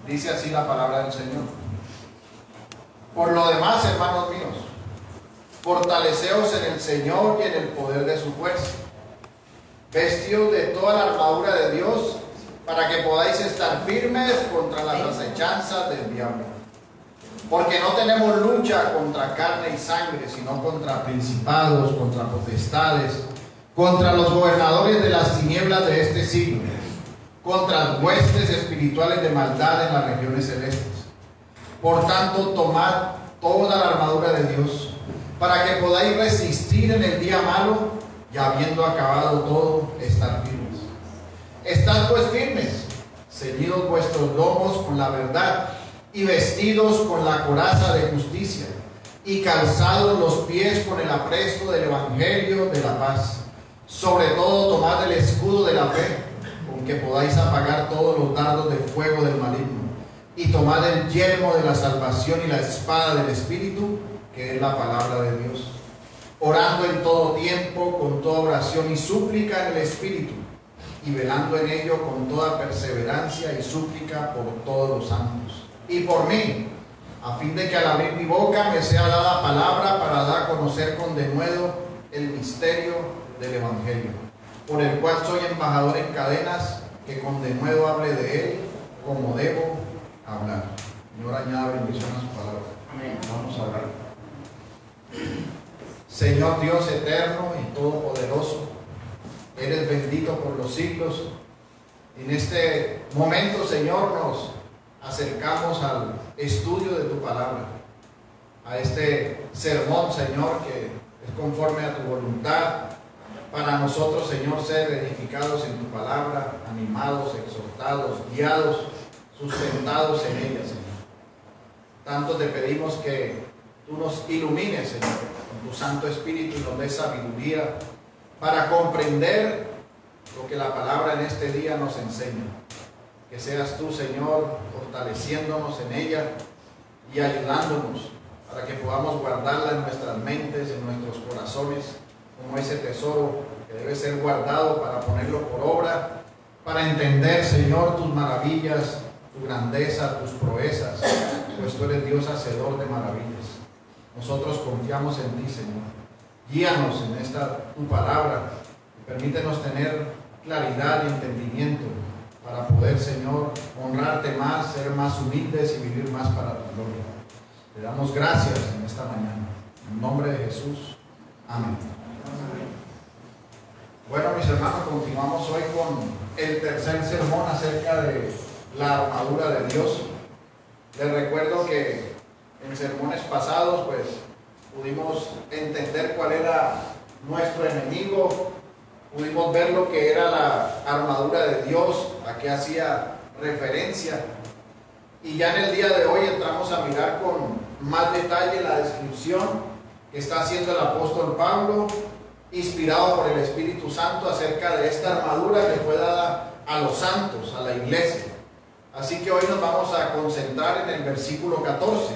Dice así la palabra del Señor. Por lo demás, hermanos míos, fortaleceos en el Señor y en el poder de su fuerza. Vestidos de toda la armadura de Dios, para que podáis estar firmes contra las acechanzas del diablo. Porque no tenemos lucha contra carne y sangre, sino contra principados, contra potestades, contra los gobernadores de las tinieblas de este siglo, contra huestes espirituales de maldad en las regiones celestes. Por tanto, tomad toda la armadura de Dios, para que podáis resistir en el día malo, y habiendo acabado todo, estar firmes. Estad pues firmes, ceñidos vuestros lomos con la verdad, y vestidos con la coraza de justicia, y calzados los pies con el apresto del evangelio de la paz. Sobre todo tomad el escudo de la fe, con que podáis apagar todos los dardos de fuego del maligno, y tomad el yelmo de la salvación y la espada del Espíritu, que es la palabra de Dios, orando en todo tiempo con toda oración y súplica en el Espíritu, y velando en ello con toda perseverancia y súplica por todos los santos, y por mí, a fin de que al abrir mi boca me sea dada palabra para dar a conocer con denuedo el misterio del Evangelio, por el cual soy embajador en cadenas, que con denuedo hable de él como debo hablar. Señor, añada bendición a su palabra. Amén. Vamos a orar. Señor Dios eterno y todopoderoso, eres bendito por los siglos. En este momento, Señor, nos acercamos al estudio de tu palabra, a este sermón, Señor, que es conforme a tu voluntad, para nosotros, Señor, ser edificados en tu palabra, animados, exhortados, guiados, sustentados en ella, Señor. Tanto te pedimos que tú nos ilumines, Señor, con tu Santo Espíritu, y nos des sabiduría para comprender lo que la palabra en este día nos enseña. Que seas tú, Señor, fortaleciéndonos en ella y ayudándonos para que podamos guardarla en nuestras mentes, en nuestros corazones, como ese tesoro que debe ser guardado para ponerlo por obra, para entender, Señor, tus maravillas, tu grandeza, tus proezas, pues tú eres Dios hacedor de maravillas. Nosotros confiamos en ti, Señor. Guíanos en esta tu palabra y permítenos tener claridad y entendimiento para poder, Señor, honrarte más, ser más humildes y vivir más para tu gloria. Te damos gracias en esta mañana. En nombre de Jesús. Amén. Bueno, mis hermanos, continuamos hoy con el tercer sermón acerca de la armadura de Dios. Les recuerdo que en sermones pasados, pues, pudimos entender cuál era nuestro enemigo, pudimos ver lo que era la armadura de Dios, a qué hacía referencia, y ya en el día de hoy entramos a mirar con más detalle la descripción que está haciendo el apóstol Pablo, inspirado por el Espíritu Santo, acerca de esta armadura que fue dada a los santos, a la iglesia. Así que hoy nos vamos a concentrar en el versículo 14,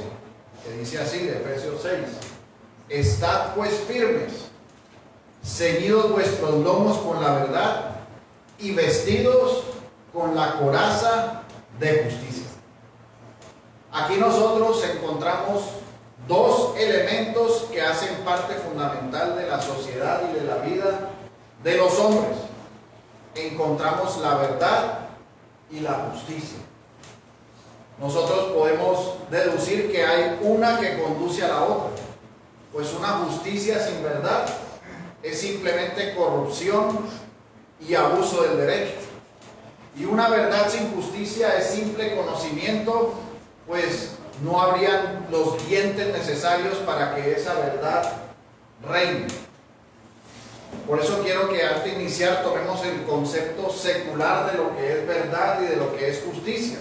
que dice así, de Efesios 6: Estad pues firmes, ceñidos vuestros lomos con la verdad, y vestidos con la coraza de justicia. Aquí nosotros encontramos dos elementos que hacen parte fundamental de la sociedad y de la vida de los hombres. Encontramos la verdad y la justicia. Nosotros podemos deducir que hay una que conduce a la otra, pues una justicia sin verdad es simplemente corrupción y abuso del derecho, y una verdad sin justicia es simple conocimiento, pues no habrían los dientes necesarios para que esa verdad reine. Por eso quiero que antes de iniciar tomemos el concepto secular de lo que es verdad y de lo que es justicia.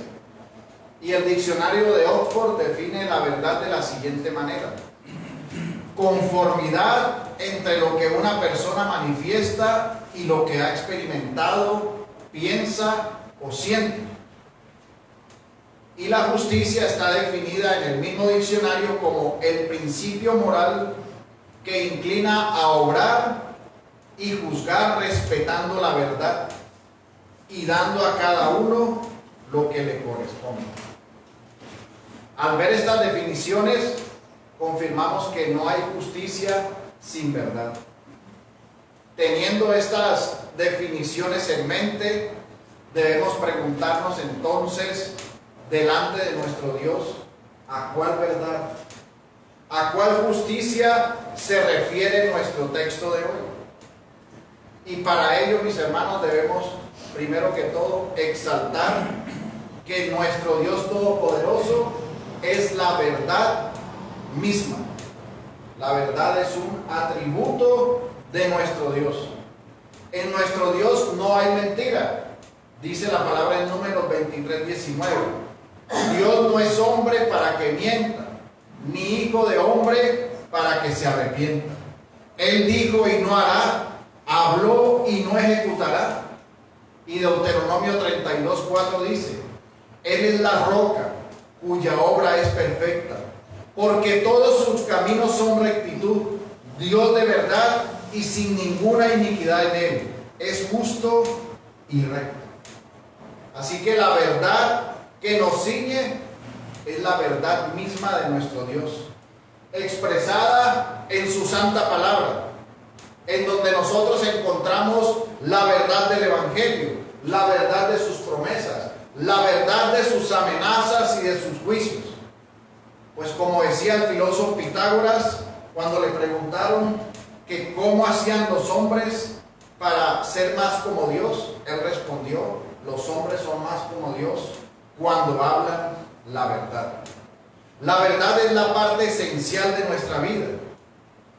Y el diccionario de Oxford define la verdad de la siguiente manera: conformidad entre lo que una persona manifiesta y lo que ha experimentado, piensa o siente. Y la justicia está definida en el mismo diccionario como el principio moral que inclina a obrar y juzgar respetando la verdad y dando a cada uno lo que le corresponde. Al ver estas definiciones, confirmamos que no hay justicia sin verdad. Teniendo estas definiciones en mente, debemos preguntarnos entonces, delante de nuestro Dios, ¿a cuál verdad, a cuál justicia se refiere nuestro texto de hoy? Y para ello, mis hermanos, debemos, primero que todo, exaltar que nuestro Dios Todopoderoso es la verdad misma. La verdad es un atributo de nuestro Dios. En nuestro Dios no hay mentira. Dice la palabra en Números 23:19. Dios no es hombre para que mienta, ni hijo de hombre para que se arrepienta. Él dijo y no hará, habló y no ejecutará. Y Deuteronomio 32:4 dice: Él es la roca cuya obra es perfecta, porque todos sus caminos son rectitud, Dios de verdad y sin ninguna iniquidad en él, es justo y recto. Así que la verdad que nos ciñe es la verdad misma de nuestro Dios, expresada en su santa palabra, en donde nosotros encontramos la verdad del Evangelio, la verdad de sus promesas, la verdad de sus amenazas y de sus juicios. Pues como decía el filósofo Pitágoras, cuando le preguntaron que cómo hacían los hombres para ser más como Dios, él respondió: los hombres son más como Dios cuando hablan la verdad. La verdad es la parte esencial de nuestra vida.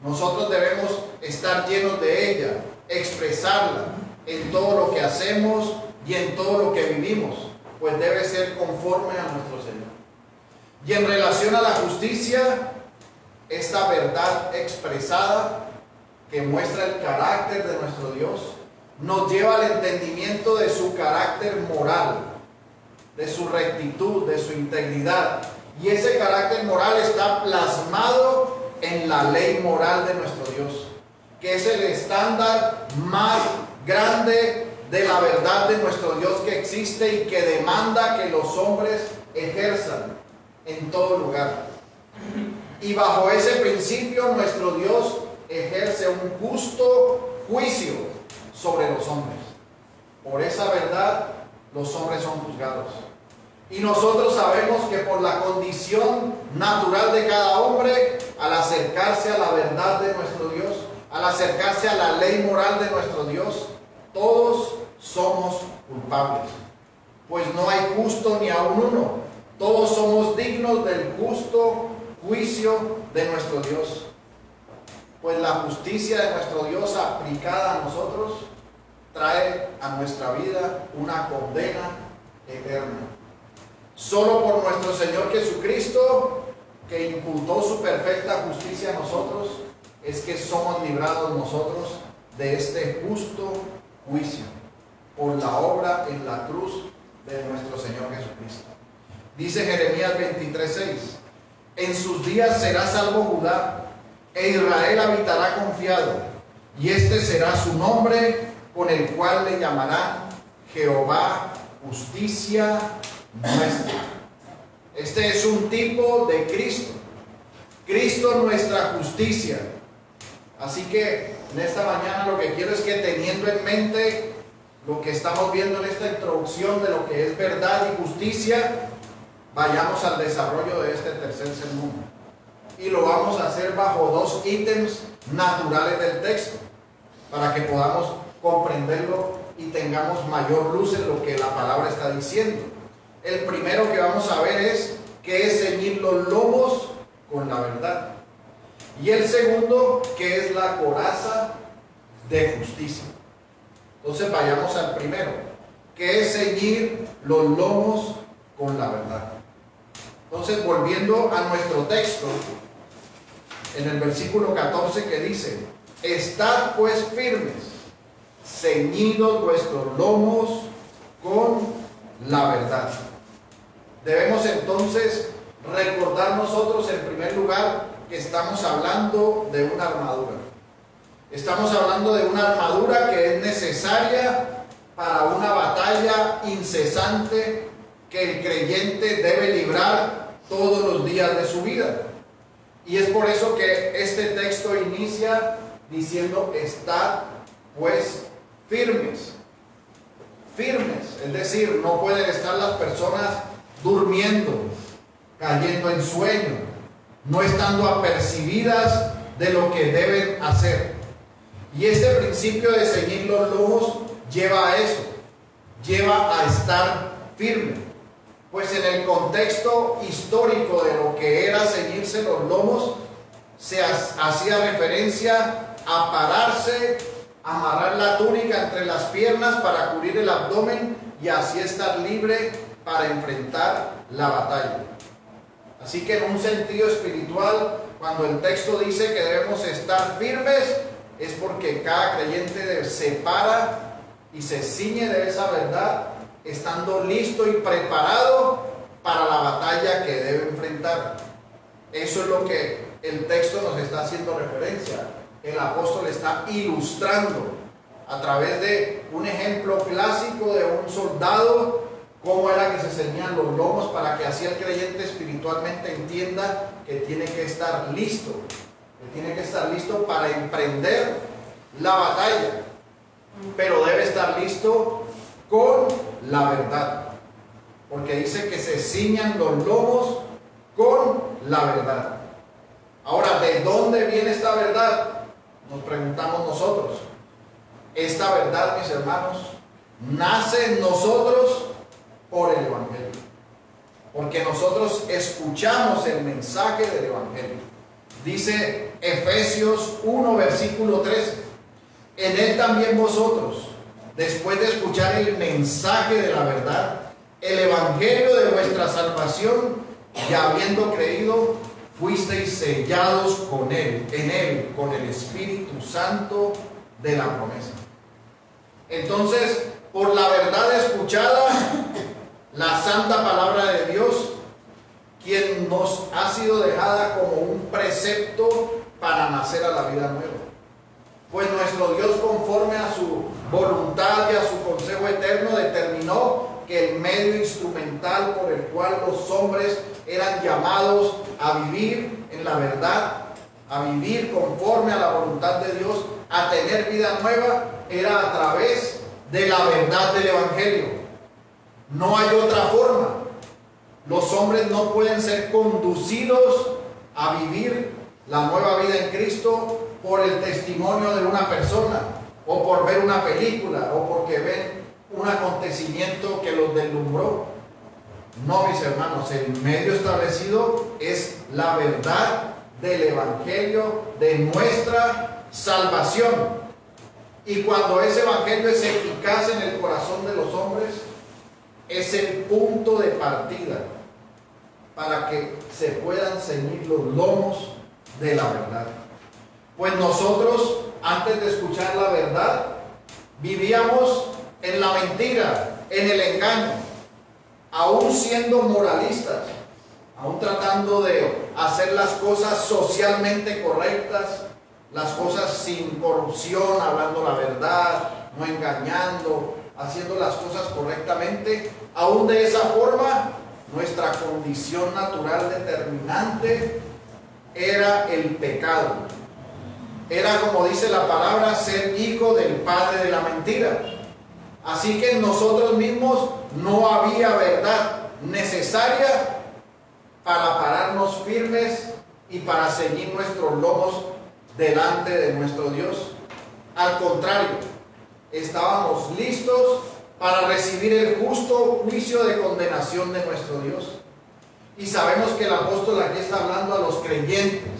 Nosotros debemos estar llenos de ella, expresarla en todo lo que hacemos y en todo lo que vivimos, pues debe ser conforme a nuestro Señor. Y en relación a la justicia, esta verdad expresada que muestra el carácter de nuestro Dios, nos lleva al entendimiento de su carácter moral, de su rectitud, de su integridad. Y ese carácter moral está plasmado en la ley moral de nuestro Dios, que es el estándar más grande de la verdad de nuestro Dios que existe y que demanda que los hombres ejerzan en todo lugar. Y bajo ese principio nuestro Dios ejerce un justo juicio sobre los hombres. Por esa verdad los hombres son juzgados. Y nosotros sabemos que por la condición natural de cada hombre, al acercarse a la verdad de nuestro Dios, al acercarse a la ley moral de nuestro Dios, todos somos culpables. Pues no hay justo ni aun uno. Todos somos dignos del justo juicio de nuestro Dios. Pues la justicia de nuestro Dios aplicada a nosotros trae a nuestra vida una condena eterna. Solo por nuestro Señor Jesucristo, que imputó su perfecta justicia a nosotros, es que somos librados nosotros de este justo juicio, por la obra en la cruz de nuestro Señor Jesucristo. Dice Jeremías 23:6: en sus días será salvo Judá, e Israel habitará confiado, y este será su nombre, con el cual le llamarán Jehová justicia nuestra. Este es un tipo de Cristo. Cristo nuestra justicia. Así que en esta mañana lo que quiero es que, teniendo en mente lo que estamos viendo en esta introducción de lo que es verdad y justicia, vayamos al desarrollo de este tercer sermón. Y lo vamos a hacer bajo dos ítems naturales del texto, para que podamos comprenderlo y tengamos mayor luz en lo que la palabra está diciendo. El primero que vamos a ver es que es ceñir los lomos con la verdad. Y el segundo, que es la coraza de justicia. Entonces vayamos al primero, que es ceñir los lomos con la verdad. Entonces, volviendo a nuestro texto, en el versículo 14 que dice: estad pues firmes, ceñidos vuestros lomos con la verdad. Debemos entonces recordar nosotros, en primer lugar, que estamos hablando de una armadura. Estamos hablando de una armadura que es necesaria para una batalla incesante que el creyente debe librar todos los días de su vida. Y es por eso que este texto inicia diciendo: estad pues firmes. Firmes, es decir, no pueden estar las personas durmiendo, cayendo en sueño, no estando apercibidas de lo que deben hacer. Y este principio de ceñir los lomos lleva a eso, lleva a estar firme. Pues en el contexto histórico de lo que era ceñirse los lomos, se hacía referencia a pararse, amarrar la túnica entre las piernas para cubrir el abdomen y así estar libre para enfrentar la batalla. Así que en un sentido espiritual, cuando el texto dice que debemos estar firmes, es porque cada creyente se para y se ciñe de esa verdad, estando listo y preparado para la batalla que debe enfrentar. Eso es lo que el texto nos está haciendo referencia. El apóstol está ilustrando a través de un ejemplo clásico de un soldado, cómo era que se ceñían los lomos, para que así el creyente espiritualmente entienda que tiene que estar listo, para emprender la batalla, pero debe estar listo con la verdad, porque dice que se ciñan los lomos con la verdad. Ahora, ¿de dónde viene esta verdad? Nos preguntamos nosotros. Esta verdad, mis hermanos, nace en nosotros por el Evangelio, porque nosotros escuchamos el mensaje del Evangelio. Dice Efesios 1, versículo 13: en él también vosotros, después de escuchar el mensaje de la verdad, el Evangelio de vuestra salvación, y habiendo creído, fuisteis sellados con él, en él, con el Espíritu Santo de la promesa. Entonces, por la verdad escuchada, la santa palabra de Dios, quien nos ha sido dejada como un precepto para nacer a la vida nueva. Pues nuestro Dios, conforme a su voluntad y a su consejo eterno, determinó que el medio instrumental por el cual los hombres eran llamados a vivir en la verdad, a vivir conforme a la voluntad de Dios, a tener vida nueva, era a través de la verdad del Evangelio. No hay otra forma. Los hombres no pueden ser conducidos a vivir la nueva vida en Cristo por el testimonio de una persona, o por ver una película, o porque ven un acontecimiento que los deslumbró. No, mis hermanos, el medio establecido es la verdad del Evangelio de nuestra salvación. Y cuando ese Evangelio es eficaz en el corazón de los hombres, es el punto de partida para que se puedan ceñir los lomos de la verdad. Pues nosotros, antes de escuchar la verdad, vivíamos en la mentira, en el engaño, aún siendo moralistas, aún tratando de hacer las cosas socialmente correctas, las cosas sin corrupción, hablando la verdad, no engañando, haciendo las cosas correctamente. Aún de esa forma, nuestra condición natural determinante era el pecado. Era, como dice la palabra, ser hijo del padre de la mentira. Así que en nosotros mismos no había verdad necesaria para pararnos firmes y para ceñir nuestros lomos delante de nuestro Dios. Al contrario, estábamos listos para recibir el justo juicio de condenación de nuestro Dios. Y sabemos que el apóstol aquí está hablando a los creyentes,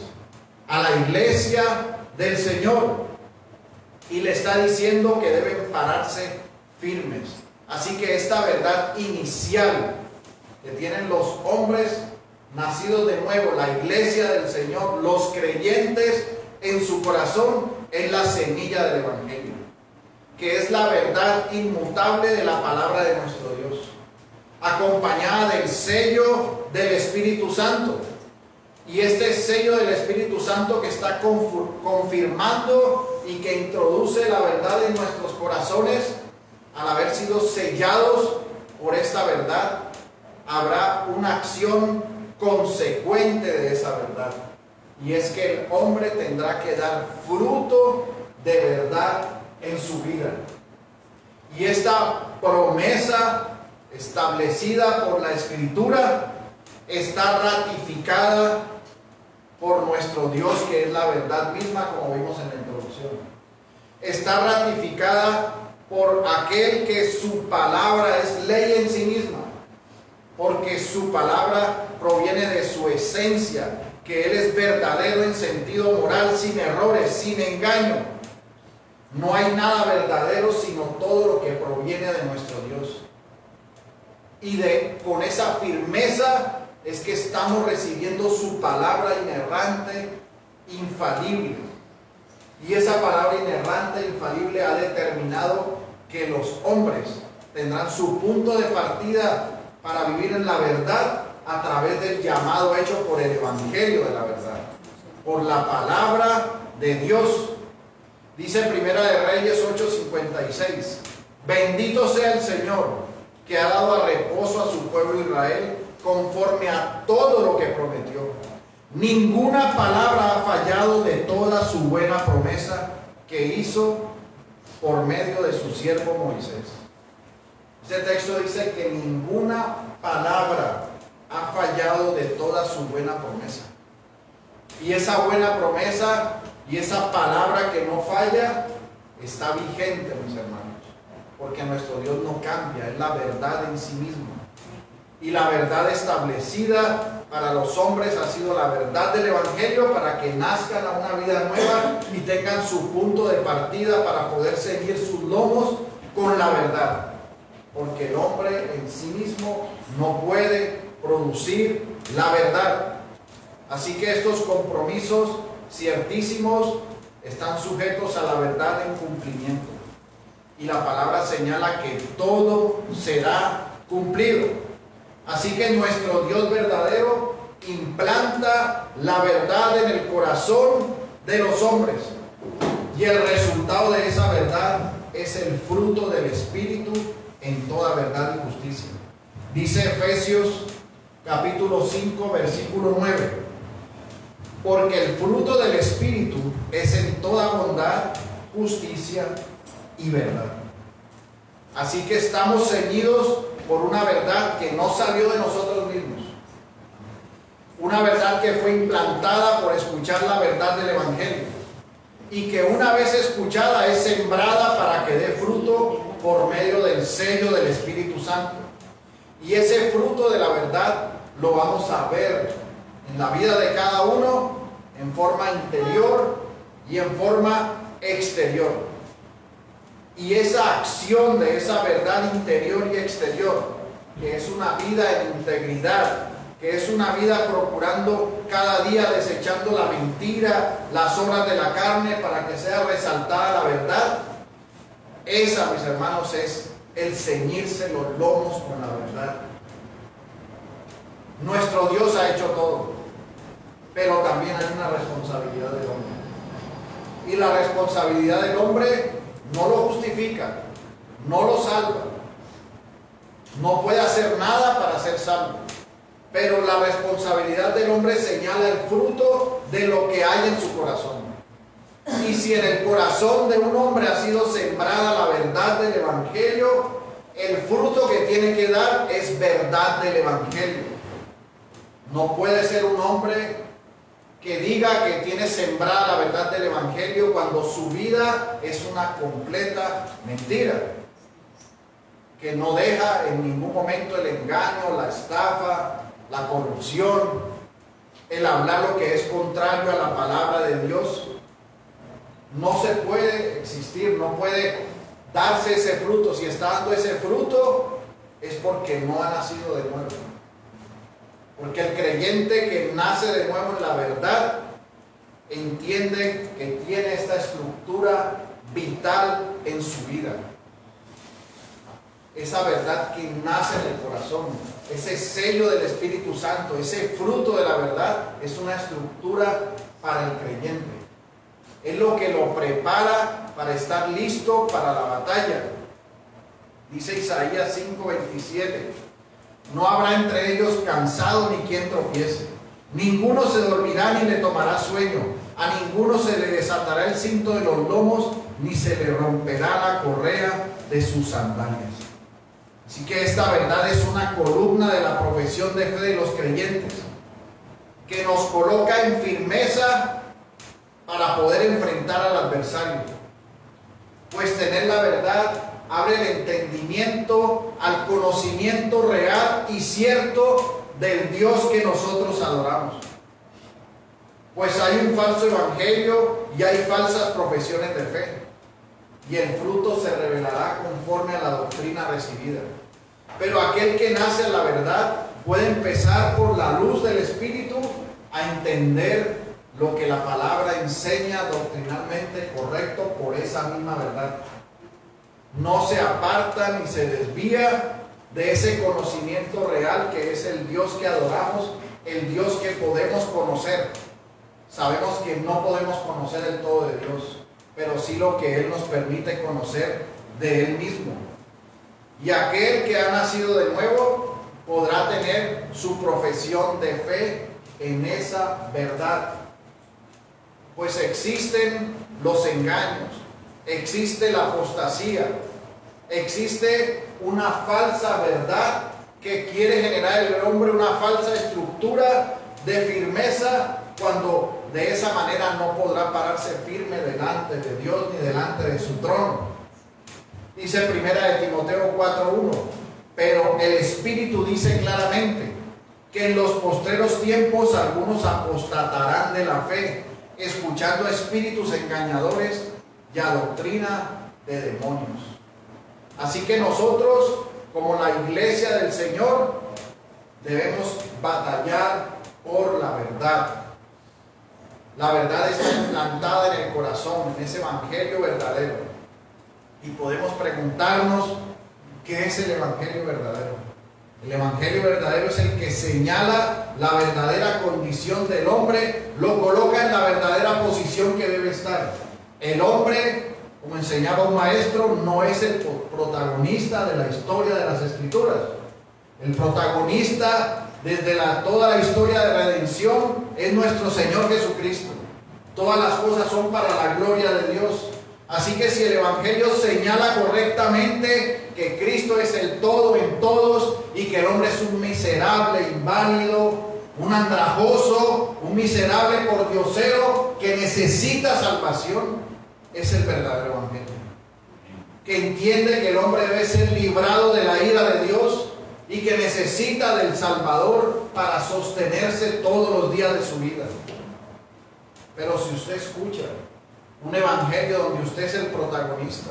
a la iglesia del Señor, y le está diciendo que deben pararse firmes. Así que esta verdad inicial que tienen los hombres nacidos de nuevo, la iglesia del Señor, los creyentes en su corazón, es la semilla del Evangelio, que es la verdad inmutable de la palabra de nuestro Dios, acompañada del sello del Espíritu Santo. Y este sello del Espíritu Santo que está confirmando y que introduce la verdad en nuestros corazones, al haber sido sellados por esta verdad, habrá una acción consecuente de esa verdad. Y es que el hombre tendrá que dar fruto de verdad en su vida. Y esta promesa establecida por la Escritura está ratificada por nuestro Dios, que es la verdad misma, como vimos en la introducción. Está ratificada por aquel que su palabra es ley en sí misma, porque su palabra proviene de su esencia, que Él es verdadero en sentido moral, sin errores, sin engaño. No hay nada verdadero sino todo lo que proviene de nuestro Dios. Y con esa firmeza es que estamos recibiendo su palabra inerrante, infalible. Y esa palabra inerrante, infalible, ha determinado que los hombres tendrán su punto de partida para vivir en la verdad a través del llamado hecho por el Evangelio de la verdad, por la palabra de Dios. Dice Primera de Reyes 8:56, bendito sea el Señor, que ha dado a reposo a su pueblo Israel, conforme a todo lo que prometió. Ninguna palabra ha fallado de toda su buena promesa que hizo por medio de su siervo Moisés. Este texto dice que ninguna palabra ha fallado de toda su buena promesa. Y esa buena promesa y esa palabra que no falla está vigente, mis hermanos, porque nuestro Dios no cambia, es la verdad en sí mismo. Y la verdad establecida para los hombres ha sido la verdad del Evangelio, para que nazcan a una vida nueva y tengan su punto de partida para poder seguir sus lomos con la verdad. Porque el hombre en sí mismo no puede producir la verdad. Así que estos compromisos ciertísimos están sujetos a la verdad en cumplimiento. Y la palabra señala que todo será cumplido. Así que nuestro Dios verdadero implanta la verdad en el corazón de los hombres. Y el resultado de esa verdad es el fruto del Espíritu en toda verdad y justicia. Dice Efesios capítulo 5, versículo 9. Porque el fruto del Espíritu es en toda bondad, justicia y verdad. Así que estamos ceñidos por una verdad que no salió de nosotros mismos. Una verdad que fue implantada por escuchar la verdad del Evangelio. Y que una vez escuchada es sembrada para que dé fruto por medio del sello del Espíritu Santo. Y ese fruto de la verdad lo vamos a ver en la vida de cada uno en forma interior y en forma exterior. Y esa acción de esa verdad interior y exterior, que es una vida en integridad, que es una vida procurando cada día, desechando la mentira, las obras de la carne, para que sea resaltada la verdad, esa, mis hermanos, es el ceñirse los lomos con la verdad. Nuestro Dios ha hecho todo, pero también hay una responsabilidad del hombre. Y la responsabilidad del hombre no lo justifica, no lo salva, no puede hacer nada para ser salvo. Pero la responsabilidad del hombre señala el fruto de lo que hay en su corazón. Y si en el corazón de un hombre ha sido sembrada la verdad del Evangelio, el fruto que tiene que dar es verdad del Evangelio. No puede ser un hombre que diga que tiene sembrada la verdad del Evangelio cuando su vida es una completa mentira, que no deja en ningún momento el engaño, la estafa, la corrupción, el hablar lo que es contrario a la palabra de Dios. No se puede existir, no puede darse ese fruto. Si está dando ese fruto es porque no ha nacido de nuevo. Porque el creyente que nace de nuevo en la verdad entiende que tiene esta estructura vital en su vida. Esa verdad que nace en el corazón, ese sello del Espíritu Santo, ese fruto de la verdad, es una estructura para el creyente. Es lo que lo prepara para estar listo para la batalla. Dice Isaías 5:27. No habrá entre ellos cansado ni quien tropiece. Ninguno se dormirá ni le tomará sueño. A ninguno se le desatará el cinto de los lomos, ni se le romperá la correa de sus sandalias. Así que esta verdad es una columna de la profesión de fe de los creyentes, que nos coloca en firmeza para poder enfrentar al adversario. Pues tener la verdad abre el entendimiento al conocimiento real y cierto del Dios que nosotros adoramos. Pues hay un falso evangelio y hay falsas profesiones de fe, y el fruto se revelará conforme a la doctrina recibida. Pero aquel que nace en la verdad puede empezar por la luz del Espíritu a entender lo que la palabra enseña doctrinalmente correcto por esa misma verdad. No se aparta ni se desvía de ese conocimiento real que es el Dios que adoramos, el Dios que podemos conocer. Sabemos que no podemos conocer el todo de Dios, pero sí lo que Él nos permite conocer de Él mismo. Y aquel que ha nacido de nuevo podrá tener su profesión de fe en esa verdad. Pues existen los engaños, existe la apostasía, existe una falsa verdad que quiere generar en el hombre una falsa estructura de firmeza, cuando de esa manera no podrá pararse firme delante de Dios ni delante de su trono. Dice 1 Timoteo 4:1, pero el Espíritu dice claramente que en los postreros tiempos algunos apostatarán de la fe, escuchando a espíritus engañadores y a doctrina de demonios. Así que nosotros, como la iglesia del Señor, debemos batallar por la verdad. La verdad está implantada en el corazón, en ese evangelio verdadero. Y podemos preguntarnos, ¿qué es el evangelio verdadero? El evangelio verdadero es el que señala la verdadera condición del hombre, lo coloca en la verdadera posición que debe estar. El hombre, como enseñaba un maestro, no es el protagonista de la historia de las Escrituras. El protagonista desde toda la historia de redención es nuestro Señor Jesucristo. Todas las cosas son para la gloria de Dios. Así que si el evangelio señala correctamente que Cristo es el todo en todos y que el hombre es un miserable, inválido, un andrajoso, un miserable pordiosero que necesita salvación, es el verdadero evangelio. Que entiende que el hombre debe ser librado de la ira de Dios y que necesita del Salvador para sostenerse todos los días de su vida. Pero si usted escucha un evangelio donde usted es el protagonista,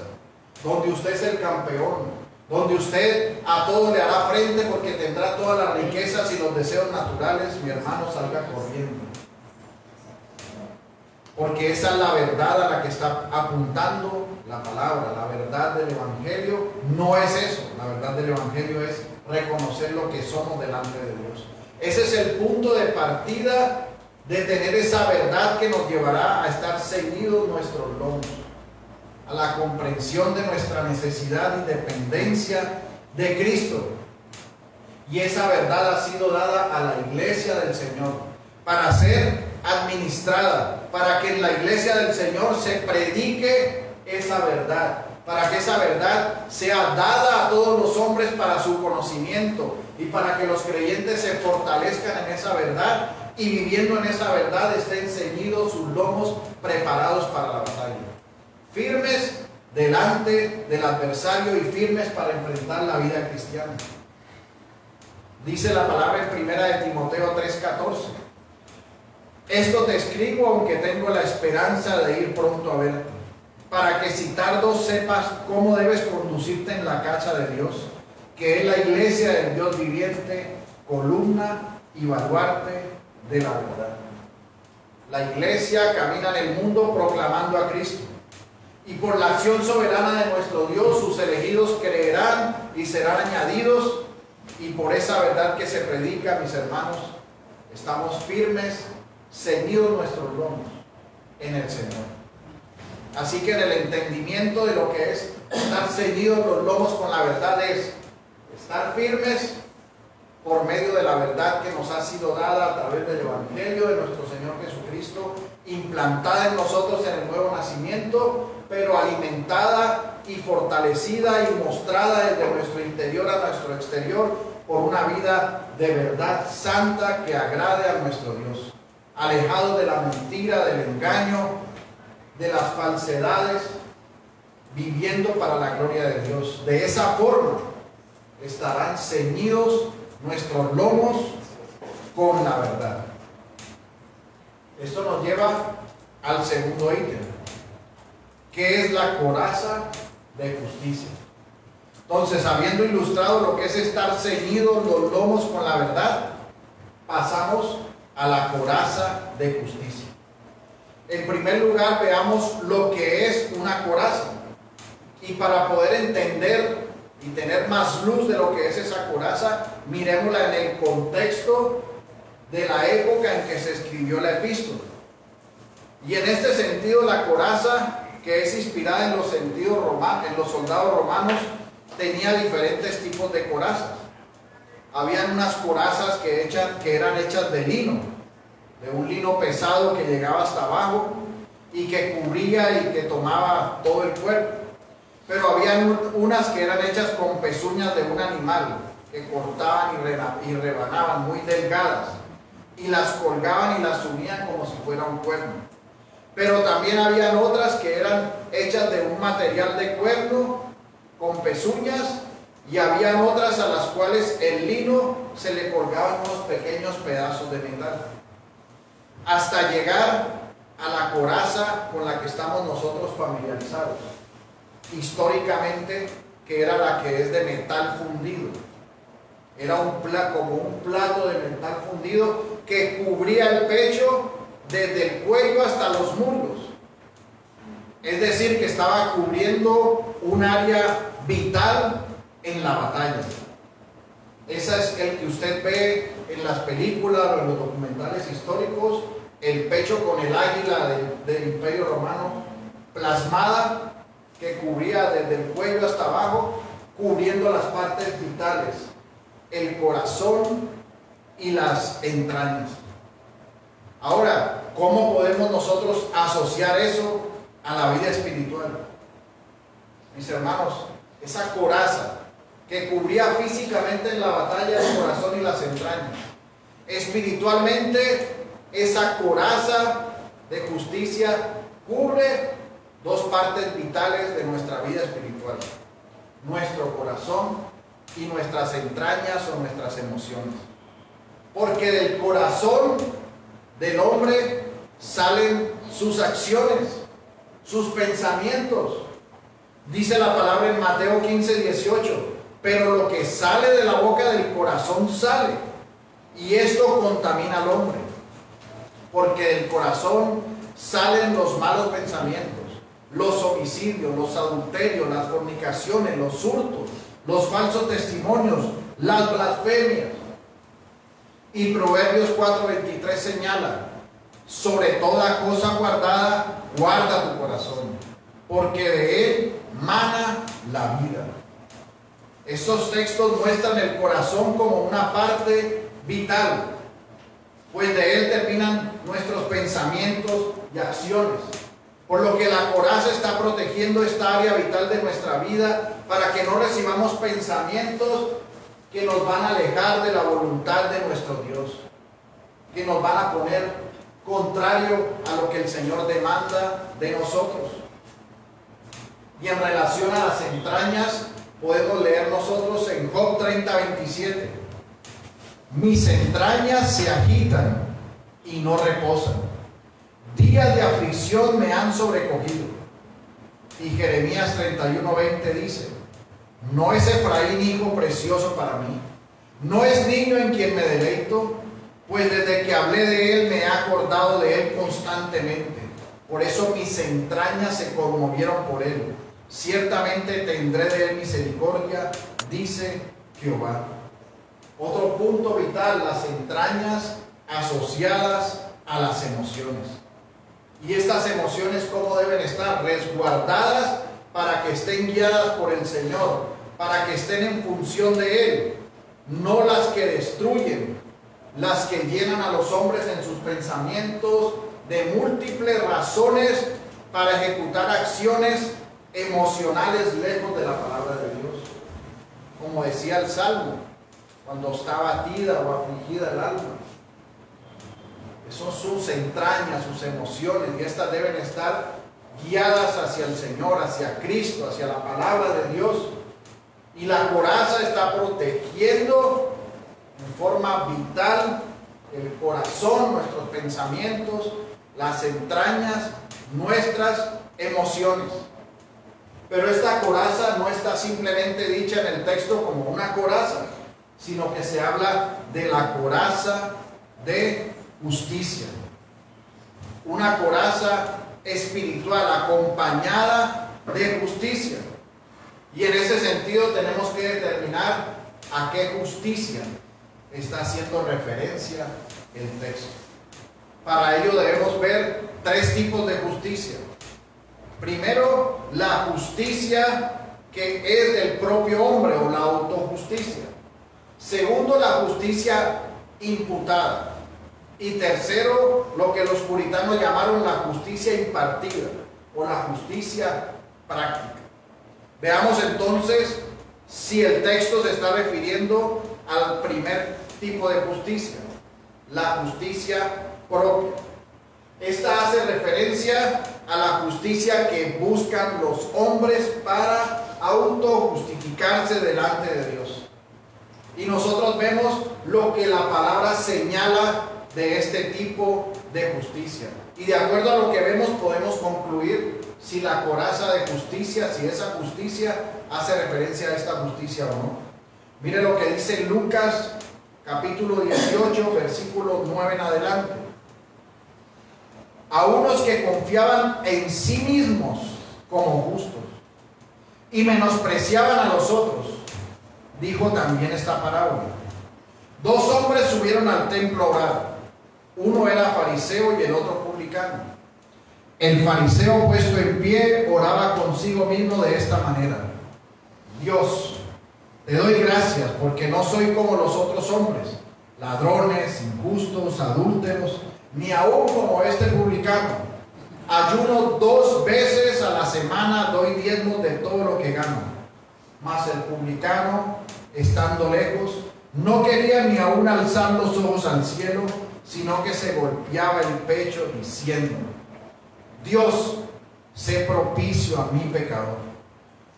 donde usted es el campeón, donde usted a todo le hará frente porque tendrá todas las riquezas y los deseos naturales, mi hermano, salga corriendo. Porque esa es la verdad a la que está apuntando la palabra. La verdad del evangelio no es eso. La verdad del evangelio es reconocer lo que somos delante de Dios. Ese es el punto de partida de tener esa verdad que nos llevará a estar ceñidos nuestros lomos, a la comprensión de nuestra necesidad y dependencia de Cristo. Y esa verdad ha sido dada a la iglesia del Señor para ser administrada, para que en la iglesia del Señor se predique esa verdad, para que esa verdad sea dada a todos los hombres para su conocimiento y para que los creyentes se fortalezcan en esa verdad y viviendo en esa verdad estén ceñidos sus lomos preparados para la batalla, firmes delante del adversario y firmes para enfrentar la vida cristiana. Dice la palabra en 1 Timoteo 3:14, esto te escribo aunque tengo la esperanza de ir pronto a verte, para que si tardo sepas cómo debes conducirte en la casa de Dios, que es la iglesia del Dios viviente, columna y baluarte de la verdad. La iglesia camina en el mundo proclamando a Cristo, y por la acción soberana de nuestro Dios sus elegidos creerán y serán añadidos, y por esa verdad que se predica, mis hermanos, estamos firmes, ceñidos nuestros lomos en el Señor. Así que en el entendimiento de lo que es estar ceñidos los lomos con la verdad es estar firmes por medio de la verdad que nos ha sido dada a través del Evangelio de nuestro Señor Jesucristo, implantada en nosotros en el nuevo nacimiento, pero alimentada y fortalecida y mostrada desde nuestro interior a nuestro exterior por una vida de verdad santa que agrade a nuestro Dios, alejados de la mentira, del engaño, de las falsedades, viviendo para la gloria de Dios. De esa forma estarán ceñidos nuestros lomos con la verdad. Esto nos lleva al segundo ítem, que es la coraza de justicia. Entonces, habiendo ilustrado lo que es estar ceñidos los lomos con la verdad, pasamos a la coraza de justicia. En primer lugar, veamos lo que es una coraza. Y para poder entender y tener más luz de lo que es esa coraza, miremosla en el contexto de la época en que se escribió la epístola. Y en este sentido, la coraza, que es inspirada en los soldados romanos, tenía diferentes tipos de corazas. Habían unas corazas que eran hechas de lino, de un lino pesado que llegaba hasta abajo y que cubría y que tomaba todo el cuerpo. Pero habían unas que eran hechas con pezuñas de un animal, que cortaban y rebanaban, muy delgadas, y las colgaban y las unían como si fuera un cuerno. Pero también habían otras que eran hechas de un material de cuerno, con pezuñas, y habían otras a las cuales el lino se le colgaban unos pequeños pedazos de metal, hasta llegar a la coraza con la que estamos nosotros familiarizados históricamente, que era la que es de metal fundido. Era como un plato de metal fundido que cubría el pecho desde el cuello hasta los muslos. Es decir, que estaba cubriendo un área vital en la batalla. Ese es el que usted ve en las películas o en los documentales históricos, el pecho con el águila del Imperio Romano plasmada, que cubría desde el cuello hasta abajo, cubriendo las partes vitales, el corazón y las entrañas. Ahora, ¿cómo podemos nosotros asociar eso a la vida espiritual? Mis hermanos, esa coraza que cubría físicamente en la batalla el corazón y las entrañas, espiritualmente esa coraza de justicia cubre dos partes vitales de nuestra vida espiritual: nuestro corazón y nuestras entrañas o nuestras emociones. Porque del corazón del hombre salen sus acciones, sus pensamientos. Dice la palabra en Mateo 15:18, pero lo que sale de la boca del corazón sale, y esto contamina al hombre. Porque del corazón salen los malos pensamientos, los homicidios, los adulterios, las fornicaciones, los hurtos, los falsos testimonios, las blasfemias. Y Proverbios 4:23 señala: sobre toda cosa guardada, guarda tu corazón, porque de él mana la vida. Estos textos muestran el corazón como una parte vital, pues de él terminan nuestros pensamientos y acciones. Por lo que la coraza está protegiendo esta área vital de nuestra vida para que no recibamos pensamientos que nos van a alejar de la voluntad de nuestro Dios, que nos van a poner contrario a lo que el Señor demanda de nosotros. Y en relación a las entrañas, podemos leer nosotros en Job 30:27: mis entrañas se agitan y no reposan, días de aflicción me han sobrecogido. Y Jeremías 31:20 dice: no es Efraín hijo precioso para mí, no es niño en quien me deleito, pues desde que hablé de él me he acordado de él constantemente. Por eso mis entrañas se conmovieron por él. Ciertamente tendré de él misericordia, dice Jehová. Otro punto vital: las entrañas asociadas a las emociones. Y estas emociones, ¿cómo deben estar? Resguardadas para que estén guiadas por el Señor, para que estén en función de Él. no las que destruyen, las que llenan a los hombres en sus pensamientos de múltiples razones para ejecutar acciones emocionales lejos de la palabra de Dios. Como decía el Salmo, cuando está abatida o afligida el alma. Son sus entrañas, sus emociones, y estas deben estar guiadas hacia el Señor, hacia Cristo, hacia la palabra de Dios. Y la coraza está protegiendo en forma vital el corazón, nuestros pensamientos, las entrañas, nuestras emociones. Pero esta coraza no está simplemente dicha en el texto como una coraza, sino que se habla de la coraza de justicia. Una coraza espiritual acompañada de justicia. Y en ese sentido tenemos que determinar a qué justicia está haciendo referencia el texto. Para ello debemos ver tres tipos de justicia. Primero, la justicia que es del propio hombre o la autojusticia. Segundo, la justicia imputada. Y tercero, lo que los puritanos llamaron la justicia impartida o la justicia práctica. Veamos entonces si el texto se está refiriendo al primer tipo de justicia, la justicia propia. Esta hace referencia a la justicia que buscan los hombres para autojustificarse delante de Dios. Y nosotros vemos lo que la palabra señala de este tipo de justicia. Y de acuerdo a lo que vemos podemos concluir si la coraza de justicia, si esa justicia hace referencia a esta justicia o no. Mire lo que dice Lucas capítulo 18, versículo 9 en adelante. A unos que confiaban en sí mismos como justos y menospreciaban a los otros, dijo también esta parábola. Dos hombres subieron al templo a orar. Uno era fariseo y el otro publicano. El fariseo, puesto en pie, oraba consigo mismo de esta manera: Dios, te doy gracias porque no soy como los otros hombres, ladrones, injustos, adúlteros, ni aún como este publicano. Ayuno 2 veces a la semana, doy diezmos de todo lo que gano. Mas el publicano, estando lejos, no quería ni aún alzar los ojos al cielo, sino que se golpeaba el pecho diciendo: Dios, sé propicio a mi pecador.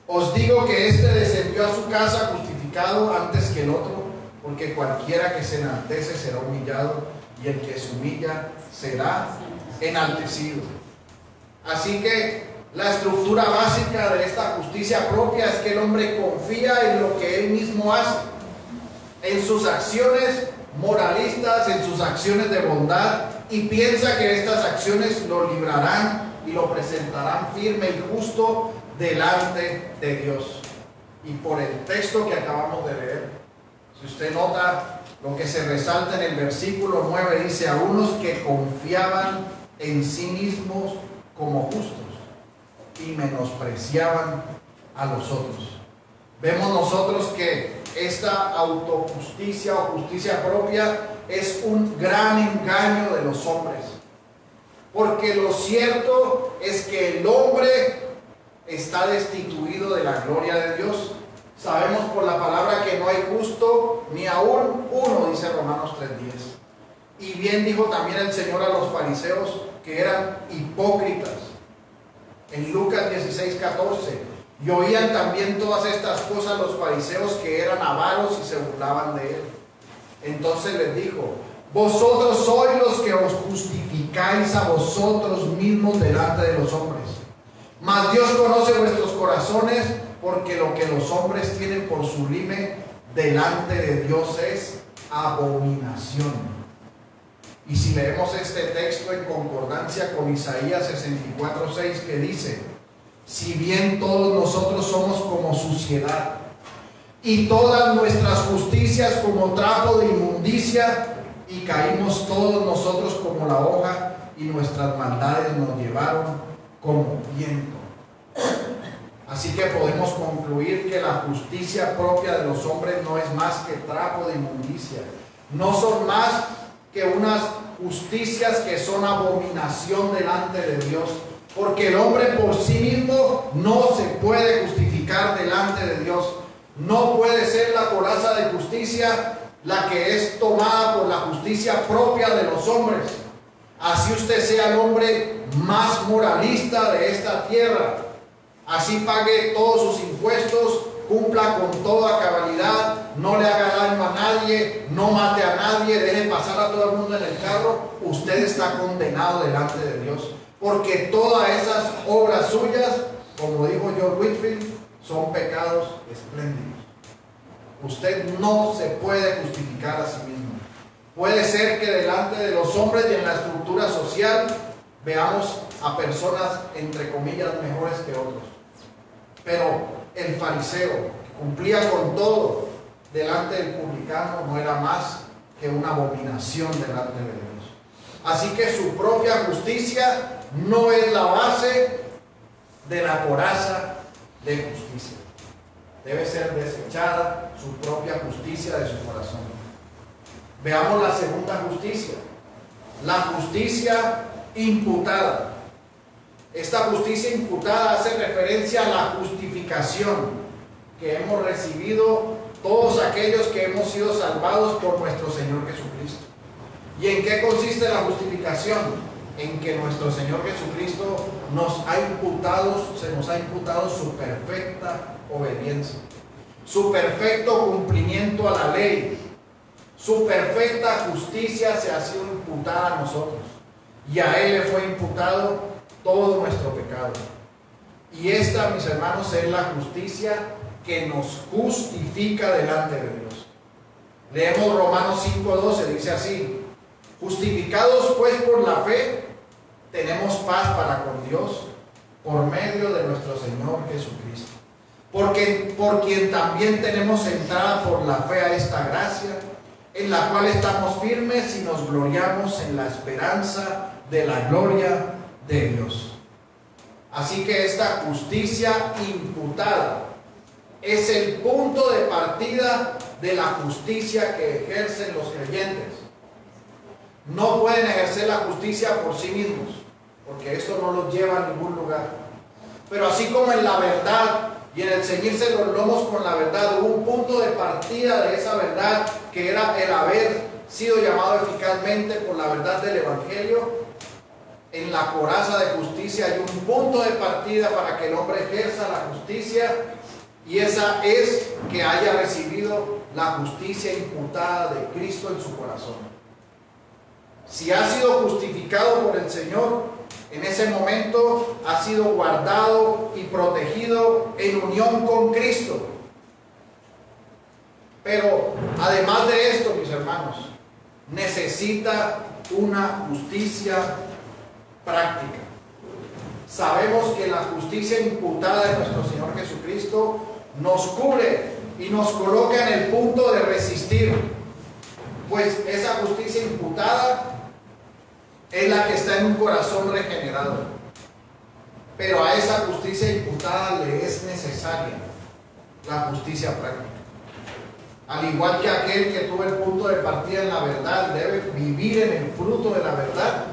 Os digo que éste descendió a su casa justificado antes que el otro, porque cualquiera que se enaltece será humillado, y el que se humilla será enaltecido. Así que la estructura básica de esta justicia propia es que el hombre confía en lo que él mismo hace, en sus acciones moralistas, en sus acciones de bondad, y piensa que estas acciones lo librarán y lo presentarán firme y justo delante de Dios. Y por el texto que acabamos de leer, si usted nota lo que se resalta en el versículo 9, dice: a unos que confiaban en sí mismos como justos y menospreciaban a los otros. Vemos nosotros que esta autojusticia o justicia propia es un gran engaño de los hombres, porque lo cierto es que el hombre está destituido de la gloria de Dios. Sabemos por la palabra que no hay justo ni aún uno, dice Romanos 3:10. Y bien dijo también el Señor a los fariseos que eran hipócritas en Lucas 16:14. Y oían también todas estas cosas los fariseos que eran avaros y se burlaban de él. Entonces les dijo: vosotros sois los que os justificáis a vosotros mismos delante de los hombres, mas Dios conoce vuestros corazones, porque lo que los hombres tienen por sublime delante de Dios es abominación. Y si leemos este texto en concordancia con Isaías 64:6, que dice: si bien todos nosotros somos como suciedad, y todas nuestras justicias como trapo de inmundicia, y caímos todos nosotros como la hoja, y nuestras maldades nos llevaron como viento. Así que podemos concluir que la justicia propia de los hombres no es más que trapo de inmundicia. No son más que unas justicias que son abominación delante de Dios. Porque el hombre por sí mismo no se puede justificar delante de Dios. No puede ser la coraza de justicia la que es tomada por la justicia propia de los hombres. Así usted sea el hombre más moralista de esta tierra. Así pague todos sus impuestos, cumpla con toda cabalidad, no le haga daño a nadie, no mate a nadie, deje pasar a todo el mundo en el carro. Usted está condenado delante de Dios. Porque todas esas obras suyas, como dijo George Whitefield, son pecados espléndidos. Usted no se puede justificar a sí mismo. Puede ser que delante de los hombres y en la estructura social veamos a personas, entre comillas, mejores que otros. Pero el fariseo, que cumplía con todo delante del publicano, no era más que una abominación delante de Dios. Así que su propia justicia no es la base de la coraza de justicia. Debe ser desechada su propia justicia de su corazón. Veamos la segunda justicia, la justicia imputada. Esta justicia imputada hace referencia a la justificación que hemos recibido todos aquellos que hemos sido salvados por nuestro Señor Jesucristo. ¿Y en qué consiste la justificación? En que nuestro Señor Jesucristo se nos ha imputado su perfecta obediencia, su perfecto cumplimiento a la ley, su perfecta justicia se ha sido imputada a nosotros, y a Él le fue imputado todo nuestro pecado. Y esta, mis hermanos, es la justicia que nos justifica delante de Dios. Leemos Romanos 5:12, dice así: justificados pues por la fe, tenemos paz para con Dios por medio de nuestro Señor Jesucristo. Porque por quien también tenemos entrada por la fe a esta gracia, en la cual estamos firmes y nos gloriamos en la esperanza de la gloria de Dios. Así que esta justicia imputada es el punto de partida de la justicia que ejercen los creyentes. No pueden ejercer la justicia por sí mismos, porque esto no los lleva a ningún lugar. Pero así como en la verdad y en el ceñirse los lomos con la verdad, hubo un punto de partida de esa verdad, que era el haber sido llamado eficazmente por la verdad del Evangelio. En la coraza de justicia hay un punto de partida para que el hombre ejerza la justicia, y esa es que haya recibido la justicia imputada de Cristo en su corazón. Si ha sido justificado por el Señor, en ese momento ha sido guardado y protegido en unión con Cristo. Pero además de esto, mis hermanos, necesita una justicia práctica. Sabemos que la justicia imputada de nuestro Señor Jesucristo nos cubre y nos coloca en el punto de resistir, pues esa justicia imputada es la que está en un corazón regenerado. Pero a esa justicia imputada le es necesaria la justicia práctica. Al igual que aquel que tuvo el punto de partida en la verdad debe vivir en el fruto de la verdad,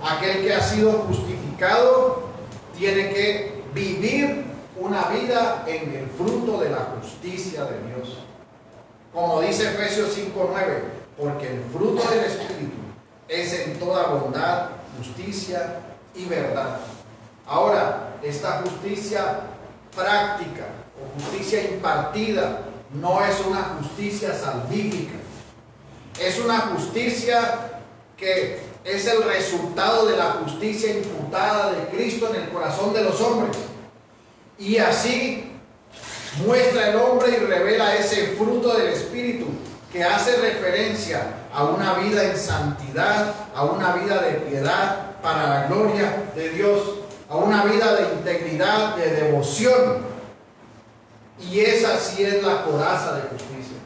aquel que ha sido justificado tiene que vivir una vida en el fruto de la justicia de Dios. Como dice Efesios 5:9, porque el fruto del Espíritu es en toda bondad, justicia y verdad. Ahora, esta justicia práctica o justicia impartida no es una justicia salvífica. Es una justicia que es el resultado de la justicia imputada de Cristo en el corazón de los hombres. Y así muestra el hombre y revela ese fruto del Espíritu que hace referencia a una vida en santidad, a una vida de piedad para la gloria de Dios, a una vida de integridad, de devoción. Y esa sí es la coraza de justicia,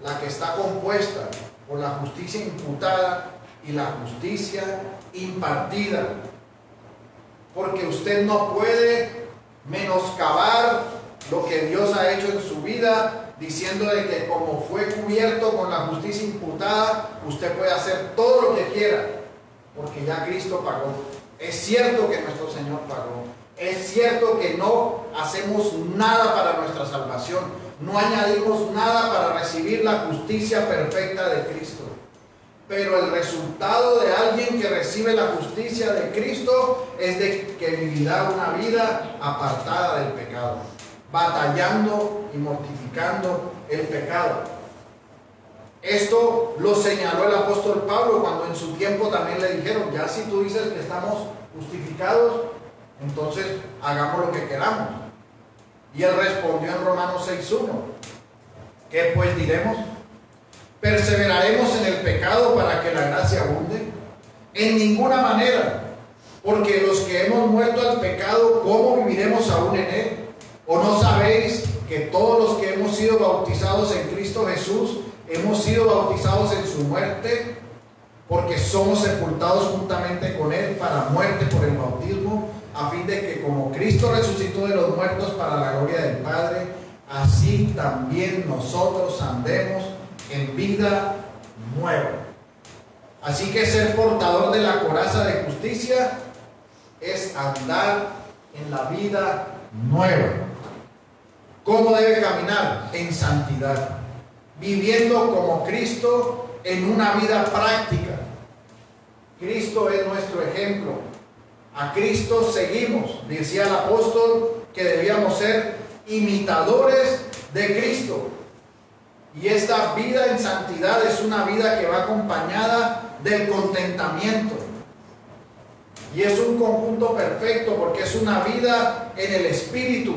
la que está compuesta por la justicia imputada y la justicia impartida. Porque usted no puede menoscabar lo que Dios ha hecho en su vida, diciendo de que como fue cubierto con la justicia imputada, usted puede hacer todo lo que quiera, porque ya Cristo pagó. Es cierto que nuestro Señor pagó. Es cierto que no hacemos nada para nuestra salvación, no añadimos nada para recibir la justicia perfecta de Cristo. Pero el resultado de alguien que recibe la justicia de Cristo es de que vivirá una vida apartada del pecado, batallando y mortificando el pecado. Esto lo señaló el apóstol Pablo cuando en su tiempo también le dijeron: ya si tú dices que estamos justificados, entonces hagamos lo que queramos. Y él respondió en Romanos 6:1: ¿qué pues diremos? ¿Perseveraremos en el pecado para que la gracia abunde? En ninguna manera, porque los que hemos muerto al pecado, ¿cómo viviremos aún en él? ¿O no sabéis que todos los que hemos sido bautizados en Cristo Jesús hemos sido bautizados en su muerte? Porque somos sepultados juntamente con él para muerte por el bautismo, a fin de que como Cristo resucitó de los muertos para la gloria del Padre, así también nosotros andemos en vida nueva. Así que ser portador de la coraza de justicia es andar en la vida nueva. ¿Cómo debe caminar? En santidad, viviendo como Cristo en una vida práctica. Cristo es nuestro ejemplo. A Cristo seguimos. Decía el apóstol que debíamos ser imitadores de Cristo. Y esta vida en santidad es una vida que va acompañada del contentamiento. Y es un conjunto perfecto porque es una vida en el Espíritu.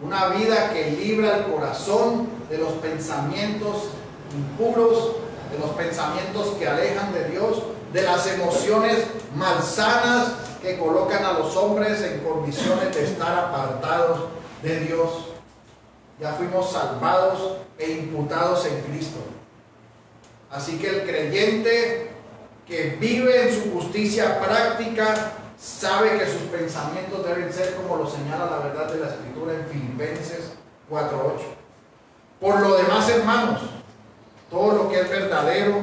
Una vida que libra el corazón de los pensamientos impuros, de los pensamientos que alejan de Dios, de las emociones malsanas que colocan a los hombres en condiciones de estar apartados de Dios. Ya fuimos salvados e imputados en Cristo. Así que el creyente que vive en su justicia práctica sabe que sus pensamientos deben ser como lo señala la verdad de la Escritura en Filipenses 4:8. Por lo demás, hermanos, todo lo que es verdadero,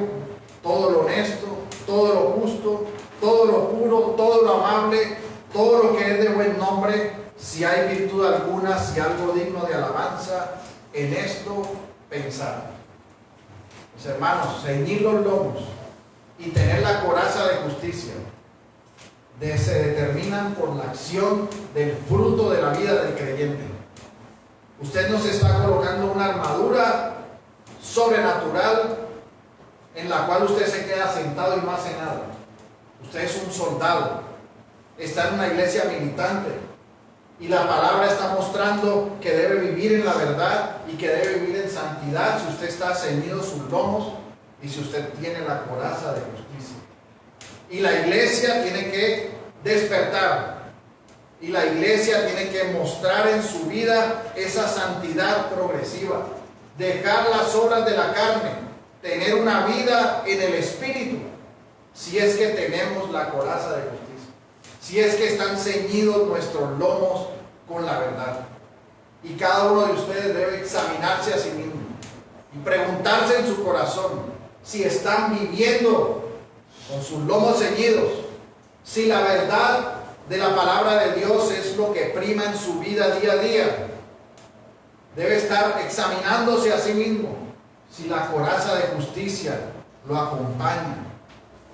todo lo honesto, todo lo justo, todo lo puro, todo lo amable, todo lo que es de buen nombre, si hay virtud alguna, si algo digno de alabanza, en esto pensad. Mis hermanos, ceñir los lomos y tener la coraza de justicia se determinan por la acción del fruto de la vida del creyente. Usted no se está colocando una armadura sobrenatural en la cual usted se queda sentado y no hace nada. Usted es un soldado, está en una iglesia militante y la palabra está mostrando que debe vivir en la verdad y que debe vivir en santidad si usted está ceñido sus lomos y si usted tiene la coraza de justicia. Y la iglesia tiene que despertar y la iglesia tiene que mostrar en su vida esa santidad progresiva, dejar las obras de la carne, tener una vida en el Espíritu, si es que tenemos la coraza de justicia, si es que están ceñidos nuestros lomos con la verdad. Y cada uno de ustedes debe examinarse a sí mismo y preguntarse en su corazón si están viviendo con sus lomos ceñidos, si la verdad de la palabra de Dios es lo que prima en su vida día a día. Debe estar examinándose a sí mismo si la coraza de justicia lo acompaña,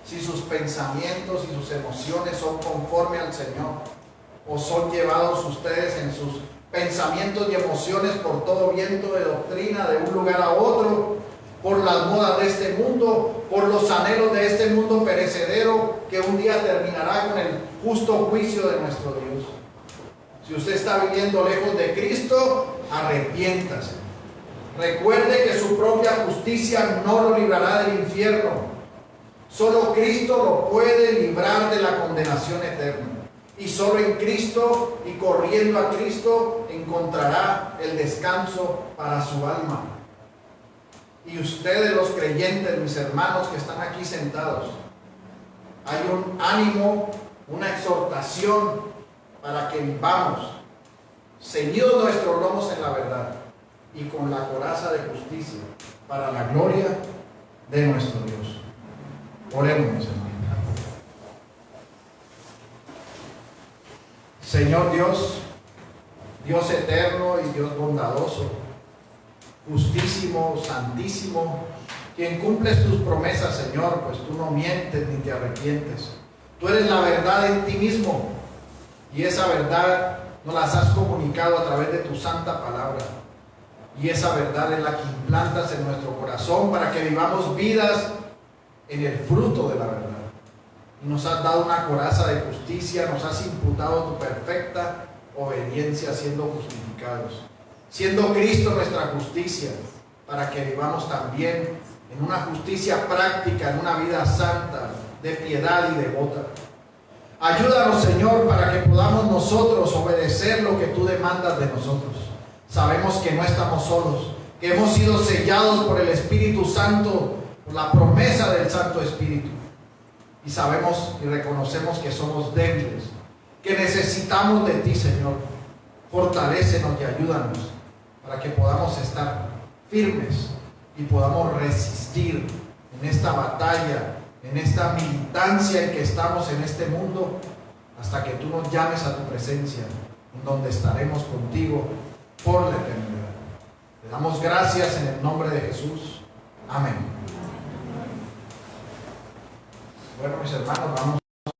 si sus pensamientos y sus emociones son conforme al Señor, o son llevados ustedes en sus pensamientos y emociones por todo viento de doctrina de un lugar a otro, por las modas de este mundo, por los anhelos de este mundo perecedero que un día terminará con el justo juicio de nuestro Dios. Si usted está viviendo lejos de Cristo, arrepiéntase. Recuerde que su propia justicia no lo librará del infierno. Solo Cristo lo puede librar de la condenación eterna. Y solo en Cristo y corriendo a Cristo encontrará el descanso para su alma. Y ustedes, los creyentes, mis hermanos que están aquí sentados, hay un ánimo, una exhortación para que vivamos ceñidos nuestros lomos en la verdad y con la coraza de justicia para la gloria de nuestro Dios. Oremos, mis hermanos. Señor Dios, Dios eterno y Dios bondadoso, justísimo, santísimo, quien cumples tus promesas, Señor, pues tú no mientes ni te arrepientes. Tú eres la verdad en ti mismo y esa verdad nos las has comunicado a través de tu santa palabra. Y esa verdad es la que implantas en nuestro corazón para que vivamos vidas en el fruto de la verdad. Y nos has dado una coraza de justicia, nos has imputado tu perfecta obediencia siendo justificados, siendo Cristo nuestra justicia, para que vivamos también en una justicia práctica, en una vida santa, de piedad y devota. Ayúdanos, Señor, para que podamos nosotros obedecer lo que tú demandas de nosotros. Sabemos que no estamos solos, que hemos sido sellados por el Espíritu Santo, por la promesa del Santo Espíritu. Y sabemos y reconocemos que somos débiles, que necesitamos de ti, Señor. Fortalécenos y ayúdanos para que podamos estar firmes y podamos resistir en esta batalla, en esta militancia en que estamos en este mundo, hasta que tú nos llames a tu presencia, en donde estaremos contigo por la eternidad. Te damos gracias en el nombre de Jesús. Amén. Bueno, mis hermanos, vamos